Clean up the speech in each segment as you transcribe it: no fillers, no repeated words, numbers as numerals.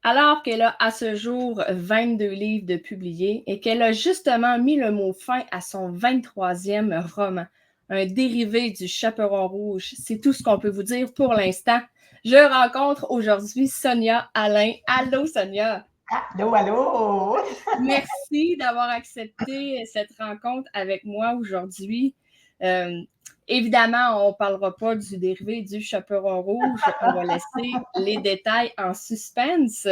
Alors qu'elle a à ce jour 22 livres de publiés et qu'elle a justement mis le mot fin à son 23e roman, un dérivé du Chaperon rouge. C'est tout ce qu'on peut vous dire pour l'instant. Je rencontre aujourd'hui Sonia Alain. Allô, Sonia! Allô, allô! Merci d'avoir accepté cette rencontre avec moi aujourd'hui. Évidemment, on ne parlera pas du dérivé du Chaperon rouge. On va laisser les détails en suspense.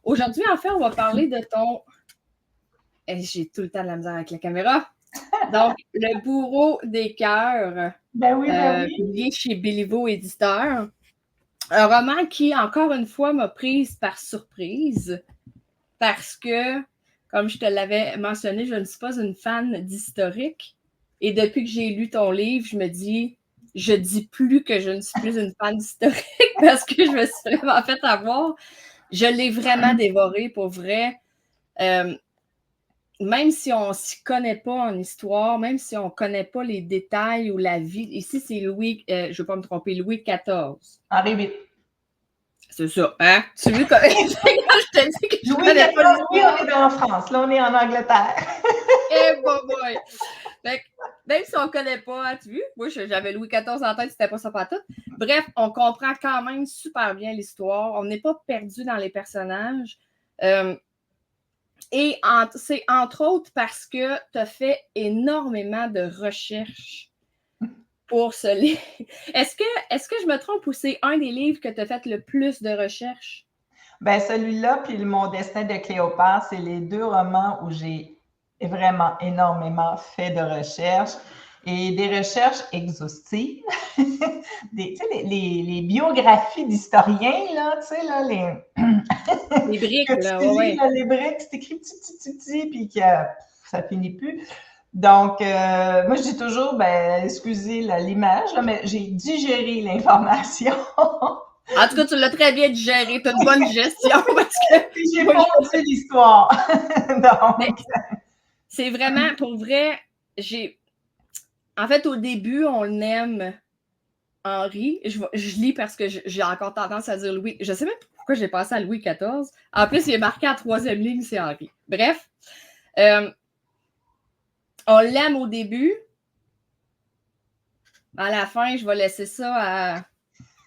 Aujourd'hui, en fait, on va parler de ton... J'ai tout le temps de la misère avec la caméra. Donc, Le bourreau des cœurs, Ben oui. publié chez Béliveau Éditeur. Un roman qui, encore une fois, m'a prise par surprise parce que, comme je te l'avais mentionné, je ne suis pas une fan d'historique. Et depuis que j'ai lu ton livre, je me dis, je dis plus que je ne suis plus une fan d'historique parce que je me suis vraiment fait avoir. Je l'ai vraiment dévoré pour vrai. Même si on ne s'y connaît pas en histoire, même si on ne connaît pas les détails ou la vie, ici c'est Louis, je ne vais pas me tromper, Louis XIV. Henri VIII. C'est ça, hein? Tu veux quand je te dis que je Louis connais pas XIV, oui, l'histoire? on est en France. Là, on est en Angleterre. Eh, boy! Fait que, même si on ne connaît pas, hein, tu vois, moi j'avais Louis XIV en tête, c'était pas ça pas tout. Bref, on comprend quand même super bien l'histoire. On n'est pas perdu dans les personnages. Et c'est entre autres parce que tu as fait énormément de recherches pour ce livre. Est-ce que je me trompe ou c'est un des livres que tu as fait le plus de recherches? Ben celui-là, puis Mon destin de Cléopâtre, c'est les deux romans où j'ai vraiment énormément fait de recherches et des recherches exhaustives. Les biographies d'historiens, là, tu sais, là, Les briques, que là, tu lis, ouais. là, les briques, c'est écrit petit, puis que ça finit plus. Donc, moi, je dis toujours, ben, excusez l'image, là, mais j'ai digéré l'information. En tout cas, tu l'as très bien digéré. Tu as une bonne gestion parce que. J'ai fondu l'histoire. Donc. C'est vraiment, pour vrai, en fait, au début, on aime Henri. Je lis parce que j'ai encore tendance à dire Louis. Je sais même pas pourquoi j'ai passé à Louis XIV. En plus, il est marqué en troisième ligne, c'est Henri. Bref, on l'aime au début. À la fin, je vais laisser ça à...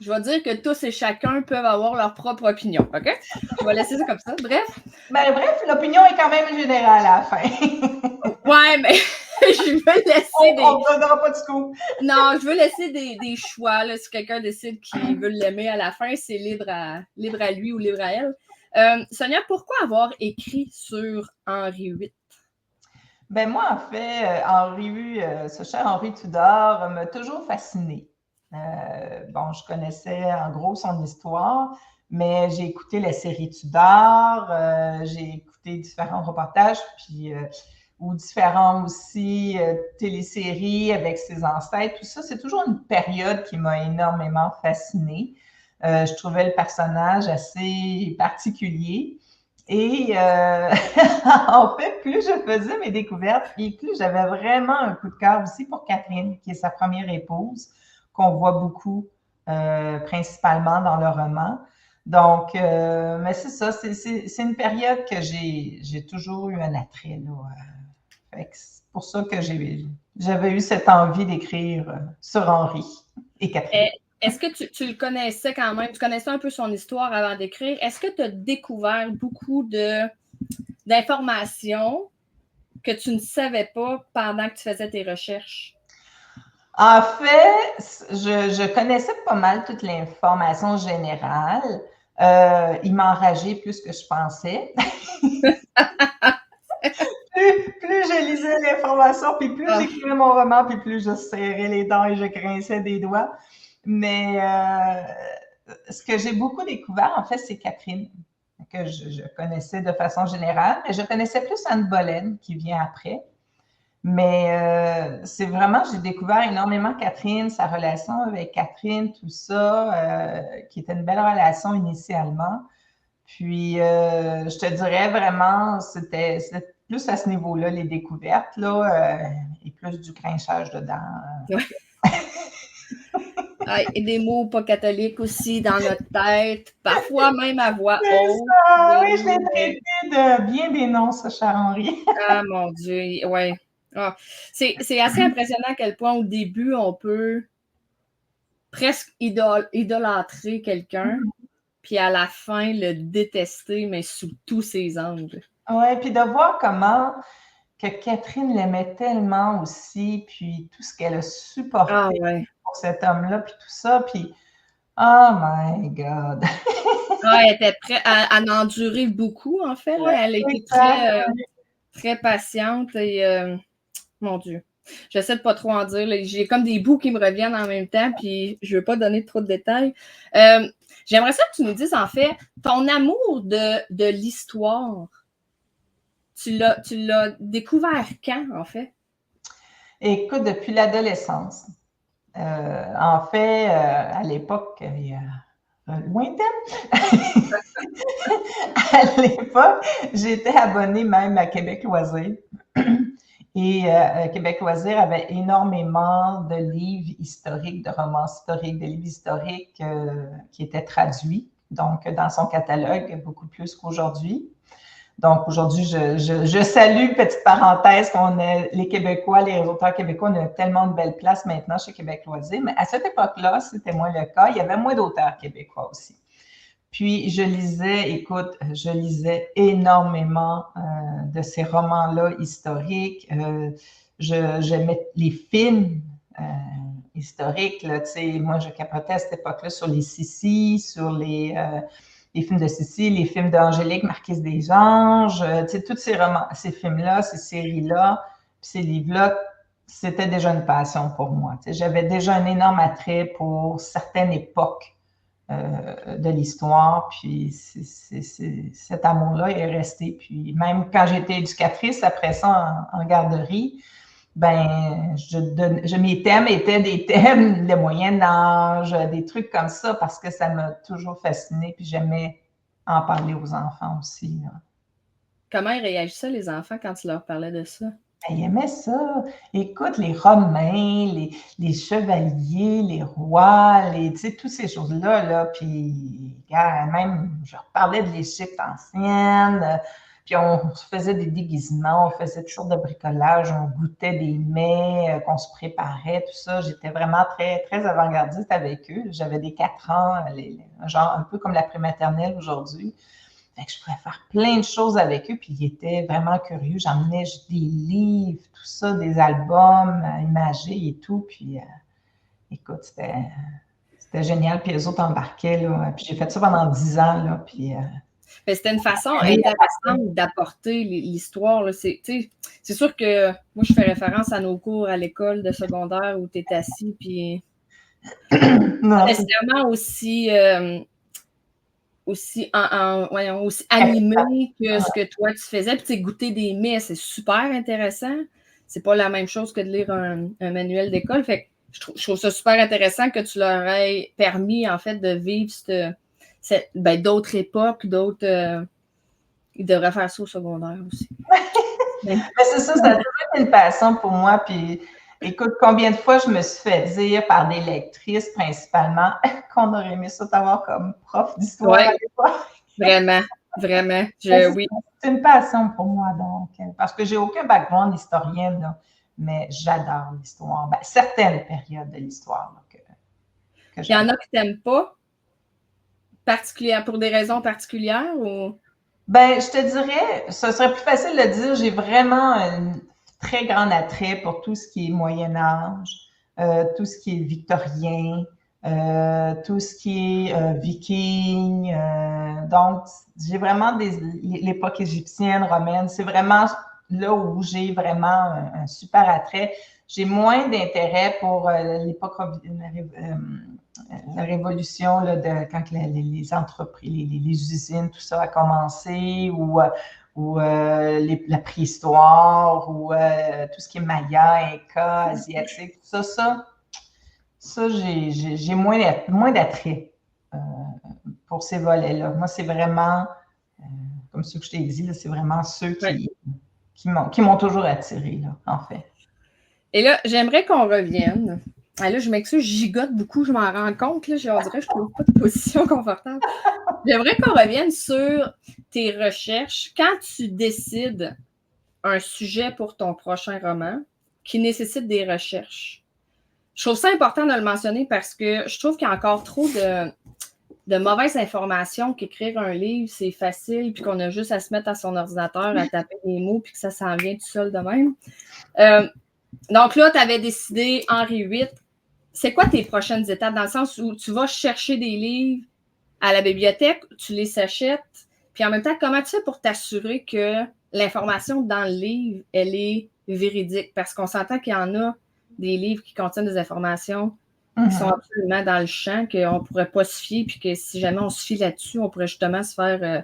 Je vais dire que tous et chacun peuvent avoir leur propre opinion, OK? Je vais laisser ça comme ça. Bref. Ben, bref, l'opinion est quand même générale à la fin. Ouais, mais je veux laisser des... On ne donnera pas de coup. Non, je veux laisser des choix. Là. Si quelqu'un décide qu'il veut l'aimer à la fin, c'est libre à lui ou libre à elle. Sonia, pourquoi avoir écrit sur Henri VIII? Ben moi, en fait, ce cher Henri Tudor m'a toujours fasciné. Bon, je connaissais en gros son histoire, mais j'ai écouté la série Tudor, j'ai écouté différents reportages, puis ou différents aussi téléséries avec ses ancêtres. Tout ça, c'est toujours une période qui m'a énormément fascinée. Je trouvais le personnage assez particulier. Et en fait, plus je faisais mes découvertes, et plus j'avais vraiment un coup de cœur aussi pour Catherine, qui est sa première épouse, qu'on voit beaucoup, principalement dans le roman. Donc, mais c'est ça, c'est une période que j'ai toujours eu un attrait, là. C'est pour ça que j'avais eu cette envie d'écrire sur Henri et Catherine. Est-ce que tu le connaissais quand même? Tu connaissais un peu son histoire avant d'écrire. Est-ce que tu as découvert beaucoup d'informations que tu ne savais pas pendant que tu faisais tes recherches? En fait, je connaissais pas mal toute l'information générale. Il m'enrageait plus que je pensais. plus je lisais l'information, puis plus j'écrivais mon roman, puis plus je serrais les dents et je grinçais des doigts. Mais ce que j'ai beaucoup découvert, en fait, c'est Catherine, que je connaissais de façon générale, mais je connaissais plus Anne Boleyn, qui vient après. Mais c'est vraiment, j'ai découvert énormément Catherine, sa relation avec Catherine, tout ça, qui était une belle relation initialement. Puis, je te dirais vraiment, c'était plus à ce niveau-là, les découvertes, là, et plus du grinchage dedans. Ouais. Et des mots pas catholiques aussi dans notre tête, parfois même à voix haute. Oui, je l'ai traité de bien des noms, ça, cher Henri. Ah mon Dieu, ouais. Ah. C'est assez impressionnant à quel point au début, on peut presque idolâtrer quelqu'un, puis à la fin, le détester, mais sous tous ses angles. Oui, puis de voir comment que Catherine l'aimait tellement aussi, puis tout ce qu'elle a supporté pour cet homme-là, puis tout ça, puis oh my God! Elle était prête à en endurer beaucoup, en fait. Là. Elle a été très patiente et mon Dieu. J'essaie de pas trop en dire. J'ai comme des bouts qui me reviennent en même temps, puis je veux pas donner trop de détails. J'aimerais ça que tu nous dises, en fait, ton amour de l'histoire. Tu l'as découvert quand, en fait? Écoute, depuis l'adolescence. En fait, à l'époque, lointaine, à l'époque, j'étais abonnée même à Québec Loisirs. Et Québec Loisirs avait énormément de livres historiques, de romans historiques, de livres historiques qui étaient traduits, donc dans son catalogue, beaucoup plus qu'aujourd'hui. Donc, aujourd'hui, je salue, petite parenthèse, qu'on a les Québécois, les auteurs québécois, on a tellement de belles places maintenant chez Québec Loisirs. Mais à cette époque-là, c'était moins le cas. Il y avait moins d'auteurs québécois aussi. Puis, je lisais énormément de ces romans-là historiques. J'aimais les films historiques. Là, moi, je capotais à cette époque-là sur les Sissi, sur les films de Sissi, les films d'Angélique, Marquise des Anges, tous ces films-là, ces séries-là, puis ces livres-là, c'était déjà une passion pour moi. J'avais déjà un énorme attrait pour certaines époques de l'histoire, puis cet amour-là est resté. Puis même quand j'étais éducatrice, après ça, en garderie, ben, mes thèmes étaient des thèmes de Moyen-Âge, des trucs comme ça, parce que ça m'a toujours fascinée, puis j'aimais en parler aux enfants aussi. Là. Comment ils réagissaient, les enfants, quand tu leur parlais de ça? Ils aimaient ça. Écoute, les Romains, les chevaliers, les rois, toutes ces choses-là, là, puis même, je leur parlais de l'Égypte ancienne, puis on faisait des déguisements, on faisait toujours de bricolage, on goûtait des mets qu'on se préparait, tout ça. J'étais vraiment très, très avant-gardiste avec eux. J'avais des 4 ans, genre un peu comme la prématernelle aujourd'hui. Fait que je pourrais faire plein de choses avec eux, puis ils étaient vraiment curieux. J'emmenais des livres, tout ça, des albums imagés et tout, puis écoute, c'était génial. Puis les autres embarquaient, là, puis j'ai fait ça pendant 10 ans, là, puis... C'était une façon intéressante d'apporter l'histoire. C'est sûr que moi, je fais référence à nos cours à l'école de secondaire où tu es assis, puis non, nécessairement aussi animé que ce que toi tu faisais. Puis goûter des mets, c'est super intéressant. C'est pas la même chose que de lire un manuel d'école. Fait que je trouve ça super intéressant que tu leur aies permis, en fait, de vivre d'autres époques, d'autres... ils devraient faire ça au secondaire aussi. Mais c'est ça a toujours été une passion pour moi. Puis écoute, combien de fois je me suis fait dire par des lectrices principalement qu'on aurait aimé ça t'avoir comme prof d'histoire à l'époque. Vraiment, vraiment. Oui. C'est une passion pour moi, donc, parce que j'ai aucun background historienne, là, mais j'adore l'histoire. Ben, certaines périodes de l'histoire. Il y en a qui t'aiment pas, pour des raisons particulières ou? Ben, je te dirais, ce serait plus facile de dire, j'ai vraiment un très grand attrait pour tout ce qui est Moyen-Âge, tout ce qui est victorien, tout ce qui est viking. Donc, j'ai vraiment l'époque égyptienne, romaine. C'est vraiment là où j'ai vraiment un super attrait. J'ai moins d'intérêt pour l'époque la révolution là, quand les entreprises, les usines, tout ça a commencé, ou la préhistoire, ou tout ce qui est Maya, Inca, asiatique, tout ça, j'ai moins d'attrait pour ces volets-là. Moi, c'est vraiment, comme ce que je t'ai dit, là, c'est vraiment ceux qui m'ont toujours attiré, là, en fait. Et là, j'aimerais qu'on revienne Ah, là, je m'excuse, je gigote beaucoup, je m'en rends compte. Là, on dirait que je ne trouve pas de position confortable. J'aimerais qu'on revienne sur tes recherches. Quand tu décides un sujet pour ton prochain roman qui nécessite des recherches, je trouve ça important de le mentionner parce que je trouve qu'il y a encore trop de mauvaises informations qu'écrire un livre, c'est facile, puis qu'on a juste à se mettre à son ordinateur, à taper des mots, puis que ça s'en vient tout seul de même. Donc là, tu avais décidé, Henri VIII, c'est quoi tes prochaines étapes dans le sens où tu vas chercher des livres à la bibliothèque, tu les achètes, puis en même temps, comment tu fais pour t'assurer que l'information dans le livre, elle est véridique? Parce qu'on s'entend qu'il y en a des livres qui contiennent des informations qui sont absolument dans le champ, qu'on ne pourrait pas se fier, puis que si jamais on se fie là-dessus, on pourrait justement se faire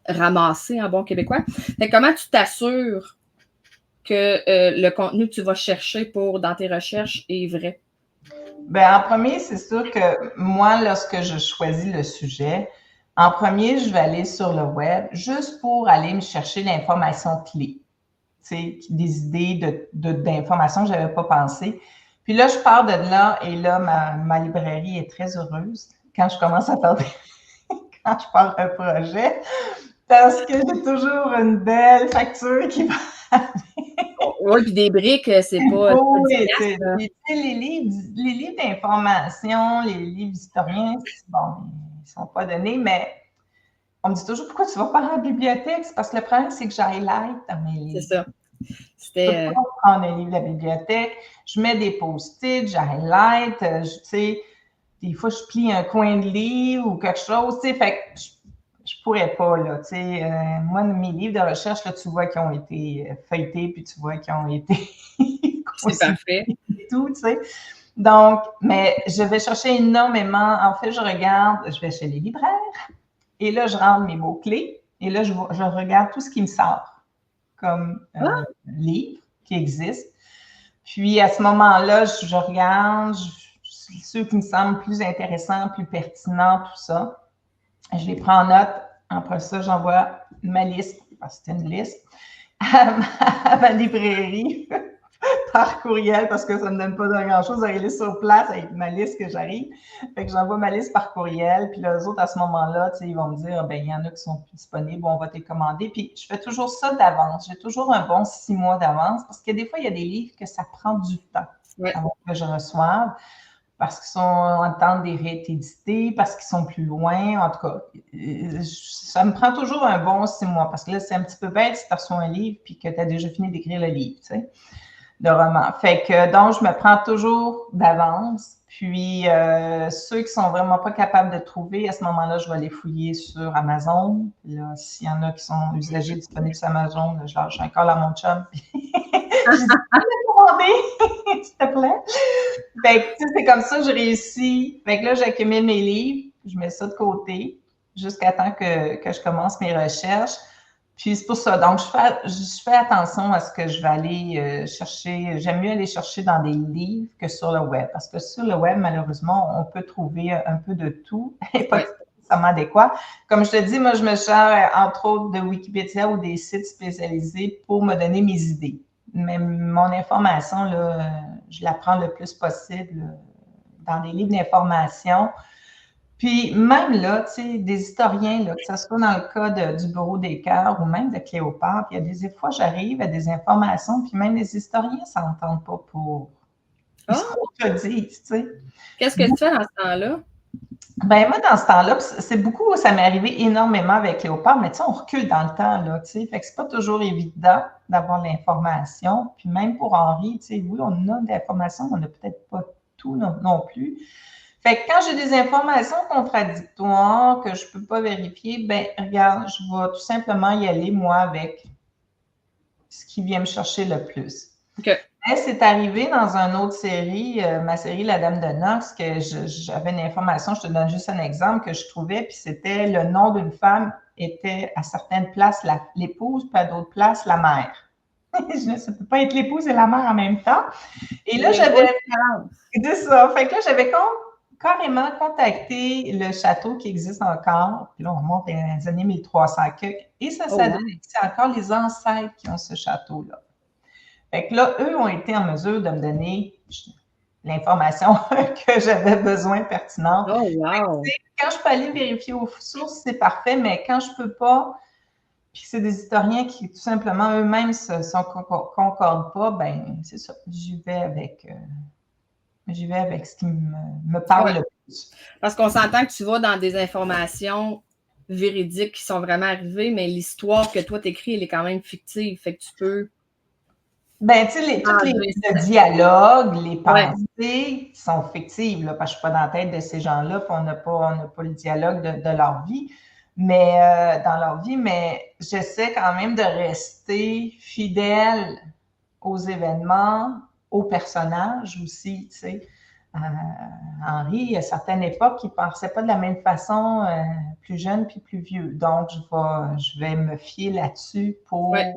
ramasser en bon québécois. Mais comment tu t'assures que le contenu que tu vas chercher dans tes recherches est vrai? Ben, en premier, c'est sûr que moi, lorsque je choisis le sujet, en premier, je vais aller sur le web juste pour aller me chercher l'information clé, tu sais, des idées d'informations que je n'avais pas pensé. Puis là, je pars de là et là, ma librairie est très heureuse quand je commence à faire quand je pars un projet parce que j'ai toujours une belle facture qui va. Oui, puis des briques, c'est pas. Oui, les livres d'information, les livres historiens, bon, ils sont pas donnés, mais on me dit toujours pourquoi tu vas pas à la bibliothèque? C'est parce que le problème, c'est que j'highlight dans mes livres. C'est ça. Je peux pas prendre un livre de la bibliothèque. Je mets des post-it, j'highlight, tu sais, des fois, je plie un coin de livre ou quelque chose, tu sais, fait que je pourrais pas, là, tu sais. Moi, mes livres de recherche, là, tu vois qu'ils ont été feuilletés, puis tu vois qu'ils ont été c'est parfait. et tout, tu sais. Donc, mais je vais chercher énormément. En fait, je vais chez les libraires, et là, je rentre mes mots-clés, et là, je regarde tout ce qui me sort comme livre qui existe. Puis, à ce moment-là, je regarde ceux qui me semblent plus intéressants, plus pertinents, tout ça. Je les prends en note. Après ça, j'envoie ma liste, parce que c'est une liste, à ma librairie par courriel, parce que ça ne me donne pas grand-chose d'aller sur place avec ma liste que j'arrive. Fait que j'envoie ma liste par courriel, puis les autres, à ce moment-là, ils vont me dire, ben il y en a qui sont plus disponibles, on va te les commander. Puis je fais toujours ça d'avance. J'ai toujours un bon 6 mois d'avance, parce que des fois, il y a des livres que ça prend du temps avant que je reçoive, parce qu'ils sont en temps des réédités, parce qu'ils sont plus loin. En tout cas, ça me prend toujours un bon 6 mois, parce que là, c'est un petit peu bête si tu reçois un livre puis que tu as déjà fini d'écrire le livre, tu sais, de roman. Fait que, donc, je me prends toujours d'avance. Puis, ceux qui sont vraiment pas capables de trouver, à ce moment-là, je vais les fouiller sur Amazon. Là, s'il y en a qui sont usagés disponibles sur Amazon, là, je lâche un call à mon chum. Je dis, commander, s'il te plaît. Fait que, c'est comme ça que je réussis. Fait que là, j'accumule mes livres, je mets ça de côté jusqu'à temps que je commence mes recherches. Puis c'est pour ça. Donc, je fais attention à ce que je vais aller chercher. J'aime mieux aller chercher dans des livres que sur le web. Parce que sur le web, malheureusement, on peut trouver un peu de tout et pas nécessairement adéquat. Comme je te dis, moi, je me sers entre autres de Wikipédia ou des sites spécialisés pour me donner mes idées. Mais mon information, là, je la prends le plus possible dans des livres d'information. Puis même là, tu sais, des historiens, là, que ce soit dans le cas du Bureau des cœurs ou même de Cléopâtre, il y a des fois, j'arrive à des informations, puis même les historiens ne s'entendent pas pour ce qu'on te dit, tu sais. Qu'est-ce que tu fais dans ce temps-là? Ben moi, dans ce temps-là, c'est beaucoup, ça m'est arrivé énormément avec Cléopâtre, mais tu sais, on recule dans le temps, là, tu sais, fait que c'est pas toujours évident d'avoir l'information. Puis même pour Henri, tu sais, oui, on a de l'information, on n'a peut-être pas tout non plus. Fait que quand j'ai des informations contradictoires que je ne peux pas vérifier, ben regarde, je vais tout simplement y aller, moi, avec ce qui vient me chercher le plus. Okay. Mais c'est arrivé dans une autre série, ma série La Dame de Nox, que j'avais une information, je te donne juste un exemple que je trouvais, puis c'était le nom d'une femme était à certaines places l'épouse, puis à d'autres places la mère. Ça ne peut pas être l'épouse et la mère en même temps. Et là, j'avais... C'est ça. Fait que là, j'avais carrément contacté le château qui existe encore. Puis là, on remonte dans les années 1300 et ça donné que c'est encore les ancêtres qui ont ce château-là. Fait que là, eux ont été en mesure de me donner l'information que j'avais besoin pertinente. Oh, wow! Quand je peux aller vérifier aux sources, c'est parfait, mais quand je peux pas, puis c'est des historiens qui, tout simplement, eux-mêmes ne concordent pas, ben c'est ça. J'y vais avec ce qui me parle Ouais. le plus. Parce qu'on s'entend que tu vas dans des informations véridiques qui sont vraiment arrivées, mais l'histoire que toi t'écris, elle est quand même fictive. Fait que tu peux. Ben, tu sais, tous les dialogues, les Ouais. pensées sont fictives, là, parce que je ne suis pas dans la tête de ces gens-là, puis on n'a pas le dialogue de leur vie, mais dans leur vie, mais j'essaie quand même de rester fidèle aux événements, aux personnages aussi, tu sais. Henri, à certaines époques, il ne pensait pas de la même façon, plus jeune puis plus vieux. Donc, je vais me fier là-dessus pour Ouais.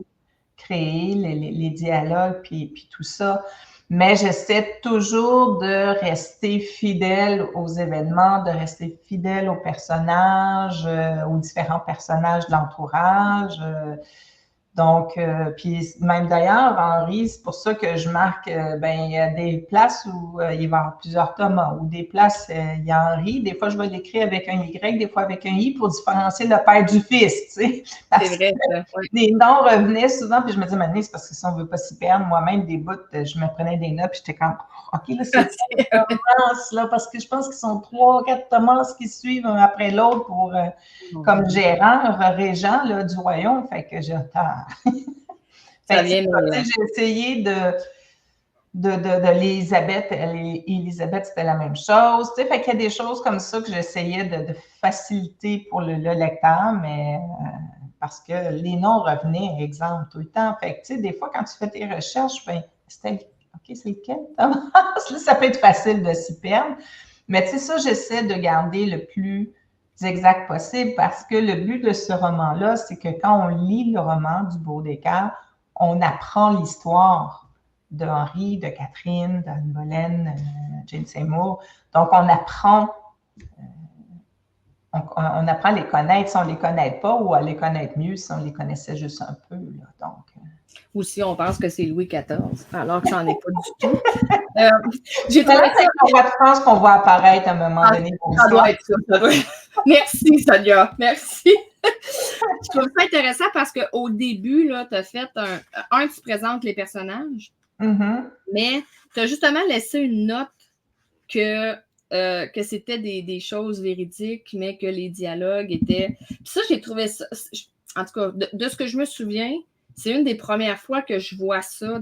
créer les dialogues puis tout ça. Mais j'essaie toujours de rester fidèle aux événements, de rester fidèle aux personnages, aux différents personnages de l'entourage. Donc, puis même d'ailleurs, Henri, c'est pour ça que je marque, ben, il y a des places où il va y avoir plusieurs Thomas, ou des places, il y a Henri, des fois je vais l'écrire avec un Y, des fois avec un I pour différencier le père du fils, tu sais. C'est vrai, ça. Ouais. Les noms revenaient souvent, puis je me disais, maintenant, c'est parce que si on ne veut pas s'y perdre, moi-même, des bouts, je me prenais des notes, puis j'étais comme, OK, là, c'est Thomas, là, parce que je pense qu'ils sont 3, 4 Thomas qui suivent un après l'autre pour, comme gérant, régent là, du royaume. Fait que j'attends. Ça vient j'ai essayé de l'Élisabeth. Élisabeth, c'était la même chose. Tu sais, fait qu'il y a des choses comme ça que j'essayais de faciliter pour le lecteur, mais parce que les noms revenaient, exemple, tout le temps. Fait que, tu sais, des fois, quand tu fais tes recherches, ben, OK, c'est lequel, Thomas? Là, ça peut être facile de s'y perdre. Mais tu sais, ça, j'essaie de garder le plus exact possible parce que le but de ce roman-là, c'est que quand on lit le roman du Baudelaire, on apprend l'histoire de Henri, de Catherine, d'Anne Boleyn, Jane Seymour. Donc, on apprend à les connaître si on ne les connaît pas ou à les connaître mieux si on les connaissait juste un peu. Là. Donc, ou si on pense que c'est Louis XIV, alors que ça n'en est pas du tout. J'ai trouvé ça. C'est la France qu'on voit apparaître à un moment donné. Ça doit être ça. Merci, Sonia. Merci. Je trouve ça intéressant parce qu'au début, tu as fait tu présentes les personnages, mais tu as justement laissé une note que c'était des choses véridiques, mais que les dialogues étaient. Puis ça, j'ai trouvé ça. En tout cas, de ce que je me souviens, c'est une des premières fois que je vois ça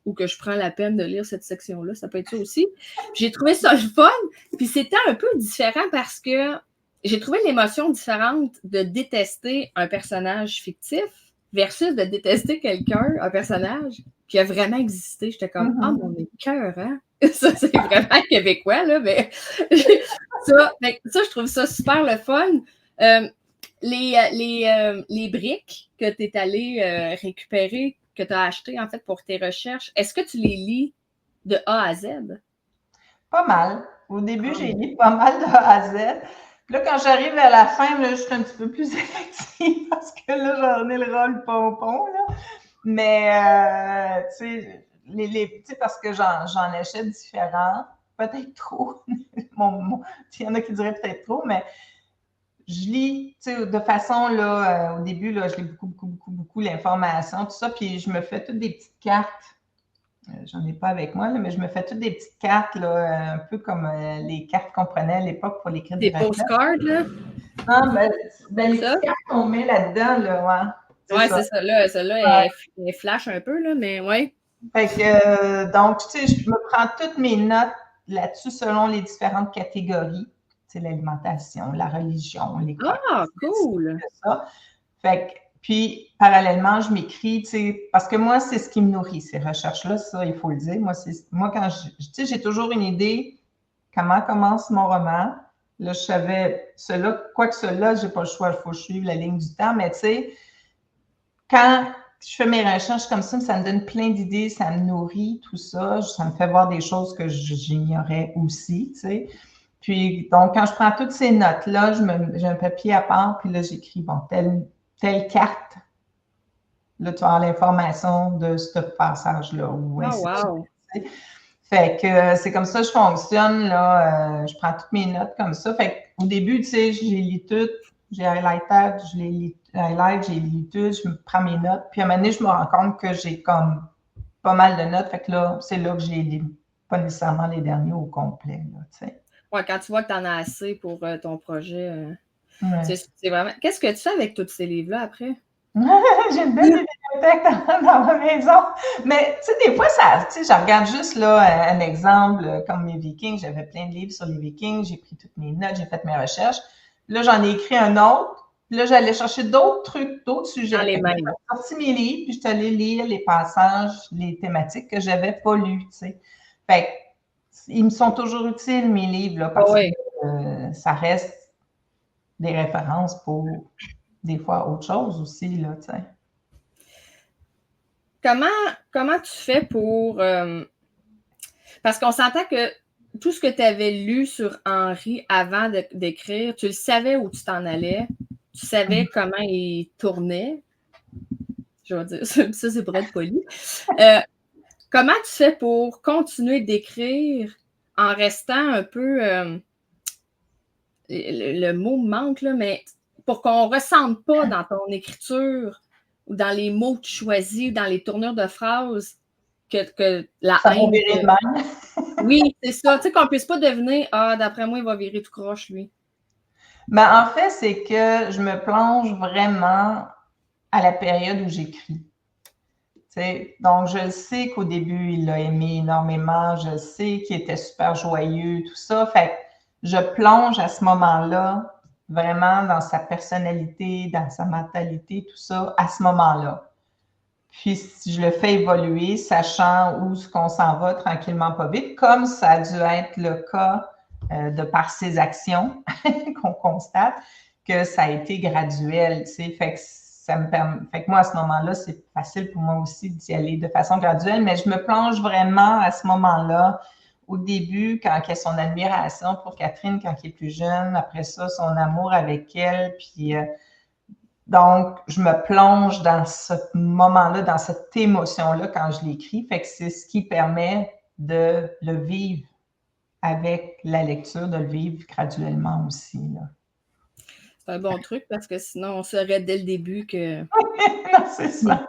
ou que je prends la peine de lire cette section-là. Ça peut être ça aussi. J'ai trouvé ça le fun. Puis c'était un peu différent parce que j'ai trouvé l'émotion différente de détester un personnage fictif versus de détester un personnage qui a vraiment existé. J'étais comme, mon cœur, hein? Ça, c'est vraiment québécois, là, mais ça, je trouve ça super le fun. Les briques que tu es allé récupérer, que tu as achetées, en fait, pour tes recherches, est-ce que tu les lis de A à Z? Pas mal. Au début, j'ai lu pas mal de A à Z. Puis là, quand j'arrive à la fin, là, je suis un petit peu plus effective parce que là, j'en ai le rôle pompon, là. Mais, tu sais, parce que j'en achète différents, peut-être trop. Il y en a qui diraient peut-être trop, mais je lis, tu sais, de façon, là, au début, là, je lis beaucoup l'information, tout ça, puis je me fais toutes des petites cartes. J'en ai pas avec moi, là, mais je me fais toutes des petites cartes, là, un peu comme les cartes qu'on prenait à l'époque pour l'écrire des postcards, là? Non, ben les petites cartes qu'on met là-dedans, là, ouais. Oui, c'est ça. Là, celle-là, elle flash un peu, là, mais oui. Fait que, donc, tu sais, je me prends toutes mes notes là-dessus selon les différentes catégories. Tu sais, l'alimentation, la religion, les cool! ça. Fait que, puis, parallèlement, je m'écris, tu sais, parce que moi, c'est ce qui me nourrit, ces recherches-là, ça, il faut le dire. Moi quand tu sais, j'ai toujours une idée, comment commence mon roman. Là, je savais, quoi que cela, j'ai pas le choix, il faut suivre la ligne du temps, mais tu sais, quand je fais mes recherches comme ça me donne plein d'idées, ça me nourrit, tout ça, ça me fait voir des choses que j'ignorais aussi, tu sais. Puis, donc, quand je prends toutes ces notes-là, j'ai un papier à part, puis là, j'écris, bon, telle carte. Là, tu as l'information de ce passage-là. Wow! Fait que c'est comme ça que je fonctionne, là. Je prends toutes mes notes comme ça. Fait qu'au début, tu sais, je les lis toutes. J'ai highlighté, je les lis, highlight, j'ai lu toutes, je me prends mes notes. Puis à un moment donné, je me rends compte que j'ai comme pas mal de notes. Fait que là, c'est là que j'ai lis pas nécessairement les derniers au complet, là, tu sais. Ouais, quand tu vois que tu en as assez pour ton projet, Ouais. c'est vraiment. Qu'est-ce que tu fais avec tous ces livres-là après? J'ai une belle bibliothèque dans ma maison. Mais, tu sais, des fois, ça, tu sais, je regarde juste, là, un exemple, comme mes Vikings. J'avais plein de livres sur les Vikings. J'ai pris toutes mes notes, j'ai fait mes recherches. Là, j'en ai écrit un autre. Puis là, j'allais chercher d'autres trucs, d'autres Dans sujets. les Fait que mêmes. j'ai sorti mes livres, puis je suis allée lire les passages, les thématiques que j'avais pas lus, tu sais. Fait que, ils me sont toujours utiles, mes livres, là, parce Oui. que ça reste des références pour, des fois, autre chose aussi, là, tu sais. Comment tu fais pour. Parce qu'on s'entend que tout ce que tu avais lu sur Henri avant d'écrire, tu le savais où tu t'en allais, tu savais comment il tournait. Je vais dire ça, c'est pour être poli. Comment tu fais pour continuer d'écrire en restant un peu. Le mot me manque, là, mais pour qu'on ne ressente pas dans ton écriture ou dans les mots que tu choisis, ou dans les tournures de phrases, que la Ça va haine. virer de même. Oui, c'est ça. Tu sais, qu'on ne puisse pas deviner, ah, d'après moi, il va virer tout croche, lui. Ben, en fait, c'est que je me plonge vraiment à la période où j'écris. T'sais, donc, je sais qu'au début, il l'a aimé énormément. Je sais qu'il était super joyeux, tout ça. Fait que je plonge à ce moment-là vraiment dans sa personnalité, dans sa mentalité, tout ça, à ce moment-là. Puis, je le fais évoluer, sachant où ce qu'on s'en va tranquillement, pas vite, comme ça a dû être le cas de par ses actions qu'on constate, que ça a été graduel, tu sais. Fait que ça me permet, fait que moi, à ce moment-là, c'est facile pour moi aussi d'y aller de façon graduelle, mais je me plonge vraiment à ce moment-là, au début, quand il y a son admiration pour Catherine quand il est plus jeune, après ça, son amour avec elle, puis donc, je me plonge dans ce moment-là, dans cette émotion-là quand je l'écris. Fait que c'est ce qui permet de le vivre avec la lecture, de le vivre graduellement aussi, là. C'est un bon truc parce que sinon, on saurait dès le début que. Non, c'est ça.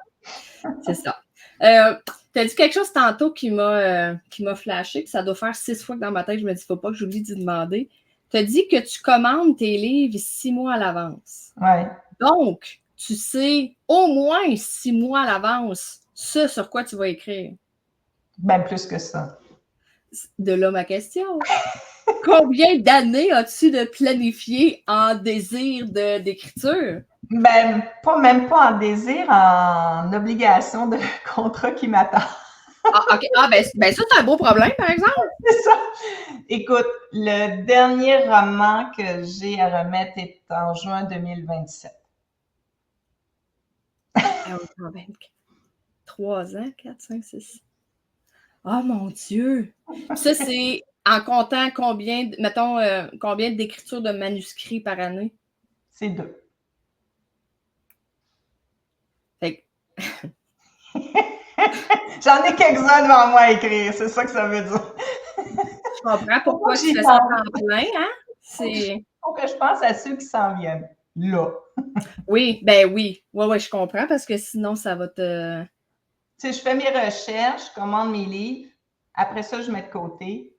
C'est ça. Tu as dit quelque chose tantôt qui m'a flashé, puis ça doit faire 6 fois que dans ma tête, je me dis, faut pas que j'oublie d'y demander. Tu as dit que tu commandes tes livres 6 mois à l'avance. Ouais. Donc, tu sais au moins 6 mois à l'avance ce sur quoi tu vas écrire. Ben plus que ça. De là ma question. Combien d'années as-tu de planifier en désir d'écriture? Ben, même pas en désir, en obligation de contrat qui m'attend. Ah, OK. Ah, ben ça, c'est un beau problème, par exemple. C'est ça. Écoute, le dernier roman que j'ai à remettre est en juin 2027. Ah, 3 ans, 4, 5, 6. Oh mon Dieu! Ça, c'est en comptant combien, mettons, combien d'écritures de manuscrits par année? C'est 2. Fait J'en ai quelques-uns devant moi à écrire, c'est ça que ça veut dire. je comprends pourquoi tu fais ça à temps plein, hein? Il faut que je pense à ceux qui s'en viennent. Là. Oui, ben oui. Oui, je comprends parce que sinon, ça va te. Tu sais, je fais mes recherches, je commande mes livres. Après ça, je mets de côté.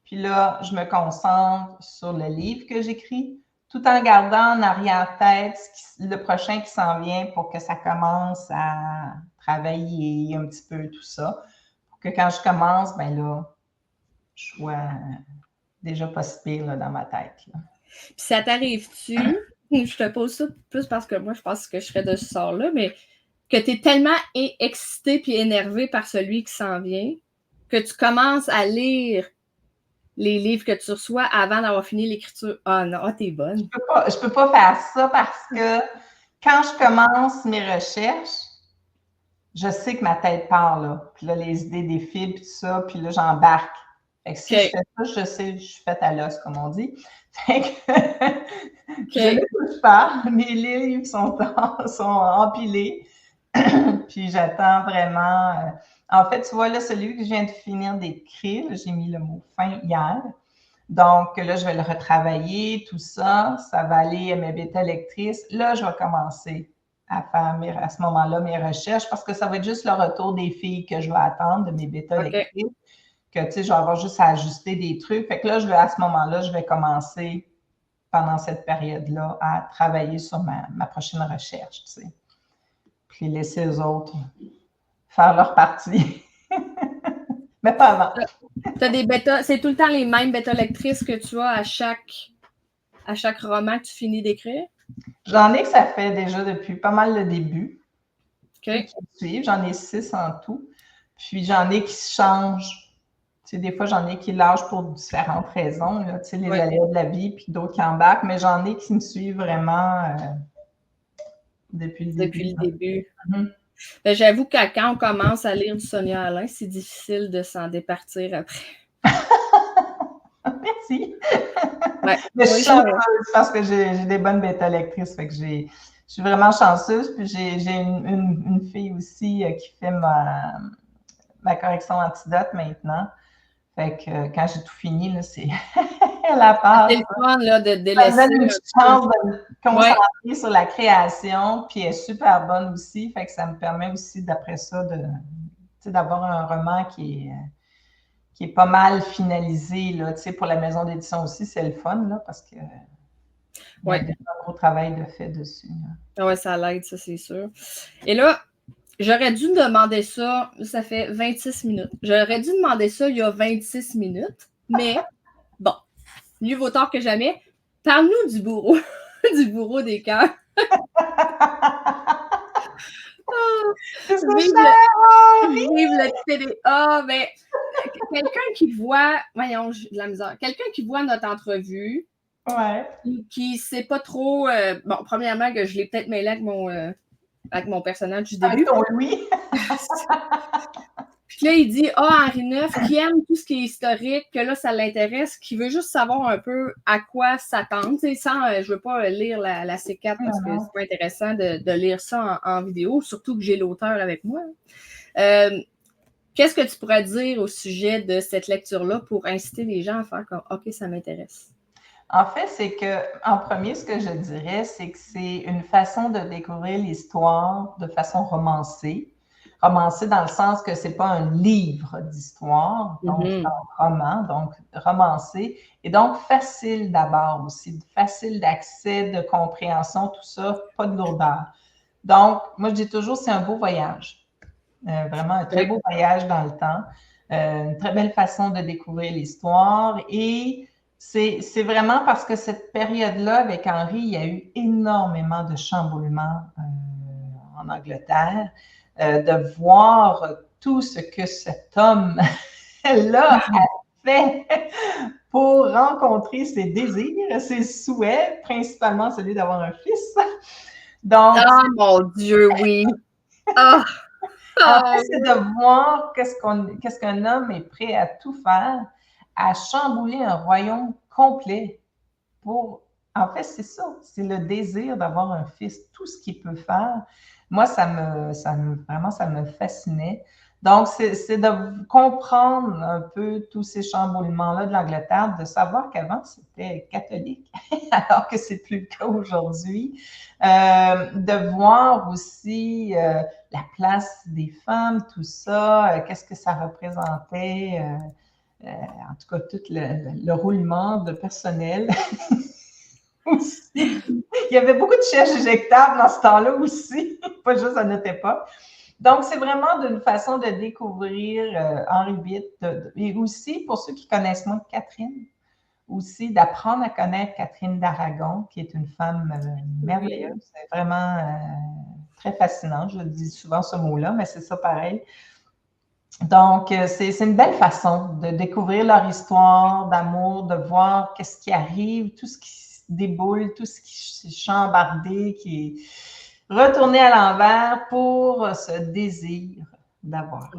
Puis là, je me concentre sur le livre que j'écris, tout en gardant en arrière-tête le prochain qui s'en vient pour que ça commence à travailler un petit peu tout ça. Pour que quand je commence, ben là, je sois déjà pas si pire là, dans ma tête. Là. Puis ça t'arrive-tu? Je te pose ça plus parce que moi, je pense que je serais de ce sort-là, mais que tu es tellement excité puis énervé par celui qui s'en vient que tu commences à lire les livres que tu reçois avant d'avoir fini l'écriture. Ah non, t'es bonne. Je peux pas faire ça parce que quand je commence mes recherches, je sais que ma tête part, là. Puis là, les idées défilent, puis tout ça, puis là, j'embarque. Fait que si je fais ça, je sais, je suis faite à l'os, comme on dit. Fait que je ne touche pas. Mes livres sont empilés. Puis j'attends vraiment. En fait, tu vois, là, celui que je viens de finir d'écrire, j'ai mis le mot fin hier. Donc là, je vais le retravailler, tout ça. Ça va aller à mes bêta lectrices. Là, je vais commencer à faire à ce moment-là mes recherches parce que ça va être juste le retour des filles que je vais attendre de mes bêta lectrices. Que, tu sais, je vais avoir juste à ajuster des trucs. Fait que là, à ce moment-là, je vais commencer pendant cette période-là à travailler sur ma prochaine recherche, tu sais. Puis laisser les autres faire leur partie. Mais pas avant. T'as des bêta, c'est tout le temps les mêmes bêta lectrices que tu as à chaque roman que tu finis d'écrire? J'en ai que ça fait déjà depuis pas mal le début. Okay. Qui me suivent. J'en ai 6 en tout. Puis j'en ai qui se changent. Tu sais, des fois, j'en ai qui lâchent pour différentes raisons, là, tu sais, les aléas de la vie, puis d'autres qui embarquent, mais j'en ai qui me suivent vraiment depuis le début. Depuis le début. Mm-hmm. Ben, j'avoue que quand on commence à lire du Sonia Alain, c'est difficile de s'en départir après. Merci. Ouais. Mais je suis chanceuse parce que j'ai des bonnes bêta lectrices, fait que je suis vraiment chanceuse. Puis j'ai une fille aussi qui fait ma correction antidote maintenant. Fait que quand j'ai tout fini, là, c'est la part. C'est le fun là, de délaisser. Ça donne une chance de me concentrer sur la création, puis elle est super bonne aussi. Fait que ça me permet aussi, d'après ça, d'avoir un roman qui est pas mal finalisé. Là, pour la maison d'édition aussi, c'est le fun, là, parce que il y a un gros travail de fait dessus. Oui, ça l'aide, ça, c'est sûr. Et là, j'aurais dû demander ça, ça fait 26 minutes. J'aurais dû demander ça il y a 26 minutes, mais bon, mieux vaut tard que jamais. Parle-nous du bourreau, du bourreau des cœurs. Vive le TDA, mais quelqu'un qui voit, voyons, j'ai de la misère, quelqu'un qui voit notre entrevue, qui ne sait pas trop, bon, premièrement, que je l'ai peut-être mêlé avec mon personnage du début. Avec ton Louis. Puis là, il dit, Henri Neuf, qui aime tout ce qui est historique, que là, ça l'intéresse, qui veut juste savoir un peu à quoi s'attendre. Tu sais, je veux pas lire la C4 parce que c'est pas intéressant de lire ça en vidéo, surtout que j'ai l'auteur avec moi. Qu'est-ce que tu pourrais dire au sujet de cette lecture-là pour inciter les gens à faire comme, OK, ça m'intéresse? En fait, c'est que, en premier, ce que je dirais, c'est que c'est une façon de découvrir l'histoire de façon romancée. Romancée dans le sens que c'est pas un livre d'histoire, donc c'est un roman, donc romancé, et donc facile d'abord aussi, facile d'accès, de compréhension, tout ça, pas de lourdeur. Donc, moi, je dis toujours, c'est un beau voyage. Vraiment un très beau voyage dans le temps, une très belle façon de découvrir l'histoire, et c'est vraiment parce que cette période-là, avec Henri, il y a eu énormément de chamboulements en Angleterre, de voir tout ce que cet homme-là a fait pour rencontrer ses désirs, ses souhaits, principalement celui d'avoir un fils. Donc, oh mon Dieu, oui! Oh. En fait, c'est de voir qu'est-ce qu'un homme est prêt à tout faire, à chambouler un royaume complet pour... En fait, c'est ça, c'est le désir d'avoir un fils, tout ce qu'il peut faire. Moi, vraiment, ça me fascinait. Donc, c'est de comprendre un peu tous ces chamboulements-là de l'Angleterre, de savoir qu'avant, c'était catholique, alors que c'est plus le cas aujourd'hui. De voir aussi la place des femmes, tout ça, qu'est-ce que ça représentait, en tout cas, tout le roulement de personnel. Aussi. Il y avait beaucoup de sièges éjectables dans ce temps-là aussi, pas juste à notre époque. Donc, c'est vraiment d'une façon de découvrir Henri VIII, et aussi, pour ceux qui connaissent moins Catherine, aussi d'apprendre à connaître Catherine d'Aragon, qui est une femme merveilleuse. C'est vraiment très fascinant. Je dis souvent ce mot-là, mais c'est ça pareil. Donc, c'est une belle façon de découvrir leur histoire d'amour, de voir qu'est-ce qui arrive, tout ce qui déboule, tout ce qui est chambardé, qui est retourné à l'envers pour ce désir d'avoir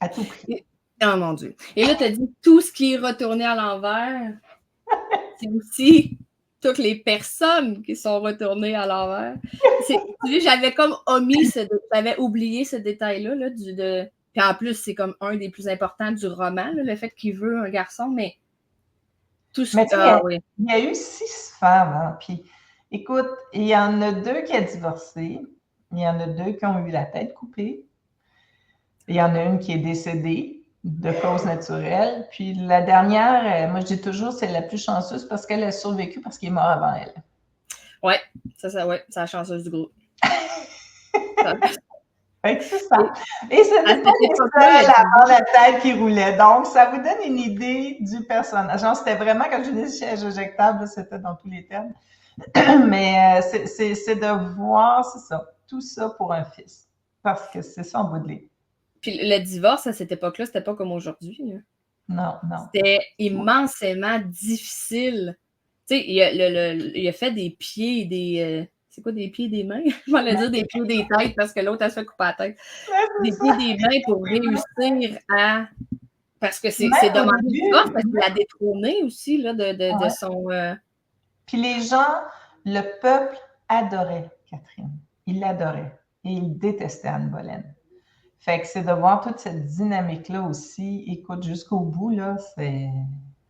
à tout prix. Oh mon Dieu. Et là, tu as dit tout ce qui est retourné à l'envers, c'est aussi toutes les personnes qui sont retournées à l'envers. J'avais comme j'avais oublié ce détail-là, là, puis en plus, c'est comme un des plus importants du roman, là, le fait qu'il veut un garçon, mais tout ce il y a eu 6 femmes, hein, puis écoute, il y en a 2 qui ont divorcé, il y en a 2 qui ont eu la tête coupée, il y en a une qui est décédée de cause naturelle, puis la dernière, moi je dis toujours, c'est la plus chanceuse parce qu'elle a survécu parce qu'il est mort avant elle. Ouais, c'est la chanceuse du groupe. C'est ça. Et ce n'était pas les seuls à avoir la tête qui roulait. Donc, ça vous donne une idée du personnage. Genre, c'était vraiment, quand je dis siège éjectable, c'était dans tous les termes. Mais c'est de voir, c'est ça, tout ça pour un fils. Parce que c'est ça en bout de ligne. Puis le divorce, à cette époque-là, c'était pas comme aujourd'hui. Non. C'était immensément difficile. Tu sais, il a fait des pieds et des... c'est quoi, des pieds et des mains? Je m'allais dire des pieds et des têtes parce que l'autre, elle se fait couper la tête. Des pieds et des mains pour réussir à... Parce que c'est demandé de force, parce qu'il l'a détrôné aussi là, de son... Puis les gens, le peuple adorait Catherine. Il l'adorait. Et il détestait Anne Boleyn. Fait que c'est de voir toute cette dynamique-là aussi. Écoute, jusqu'au bout, là,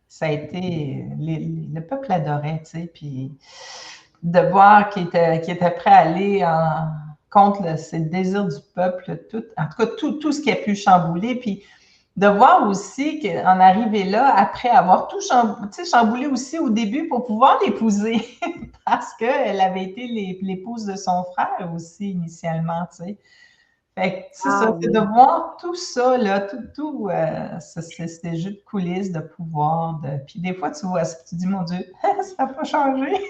ça a été... Le peuple l'adorait, tu sais, puis de voir qu'il était prêt à aller contre le désir du peuple, en tout cas, tout ce qui a pu chambouler, puis de voir aussi qu'en arriver là, après avoir tout chamboulé aussi au début pour pouvoir l'épouser, parce qu'elle avait été l'épouse de son frère aussi initialement, tu sais. Fait que c'est ça, c'est de voir tout ça, là, ces jeux de coulisses, de pouvoir, puis des fois, tu vois ça, tu dis, mon Dieu, ça n'a pas changé. Des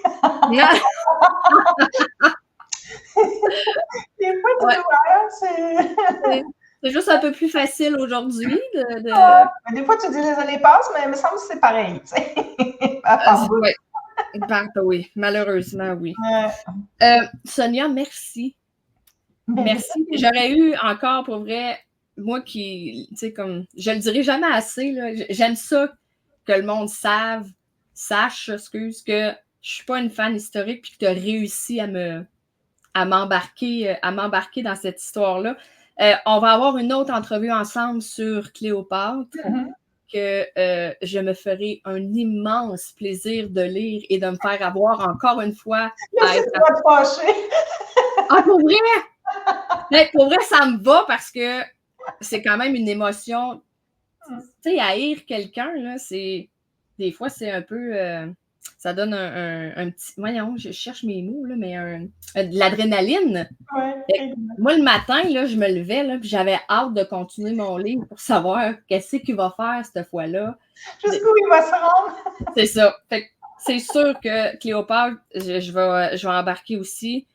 fois, tu vois, c'est juste un peu plus facile aujourd'hui. Des fois, tu dis les années passent, mais il me semble que c'est pareil. Oui, malheureusement, oui. Sonia, merci. Merci. J'aurais eu encore, pour vrai, moi qui, tu sais, comme, je le dirai jamais assez, là, j'aime ça que le monde sache, que je suis pas une fan historique puis que tu as réussi à m'embarquer dans cette histoire-là. On va avoir une autre entrevue ensemble sur Cléopâtre que je me ferai un immense plaisir de lire et de me faire avoir encore une fois. Pour vrai? Mais pour vrai, ça me va parce que c'est quand même une émotion. Tu sais, haïr quelqu'un, là, des fois, c'est un peu... ça donne un petit... Voyons, je cherche mes mots, là, mais de l'adrénaline. Moi, le matin, là, je me levais, là, puis j'avais hâte de continuer mon livre pour savoir qu'est-ce qu'il va faire cette fois-là. Jusqu'où il va se rendre. C'est ça. Fait que c'est sûr que Cléopâtre, je vais embarquer aussi.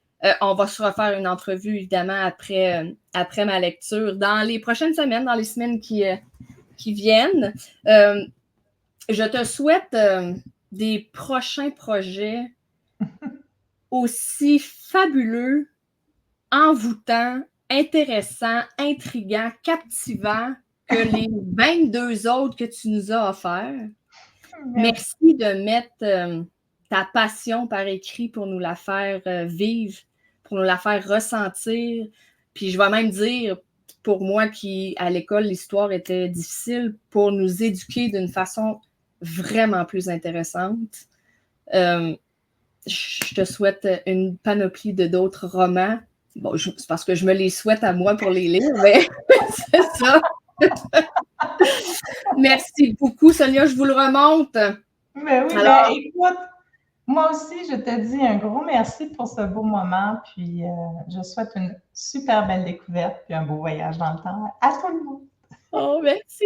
On va se refaire une entrevue, évidemment, après ma lecture, dans les prochaines semaines, dans les semaines qui viennent. Je te souhaite des prochains projets aussi fabuleux, envoûtants, intéressants, intrigants, captivants que les 22 autres que tu nous as offerts. Merci de mettre ta passion par écrit pour nous la faire vivre, pour nous la faire ressentir. Puis je vais même dire, pour moi qui, à l'école, l'histoire était difficile, pour nous éduquer d'une façon vraiment plus intéressante. Je te souhaite une panoplie d'autres romans. Bon, c'est parce que je me les souhaite à moi pour les lire, mais c'est ça. Merci beaucoup, Sonia, je vous le remonte. Mais oui, alors, écoute, moi aussi, je te dis un gros merci pour ce beau moment, puis je souhaite une super belle découverte, puis un beau voyage dans le temps à tout le monde. Oh, merci!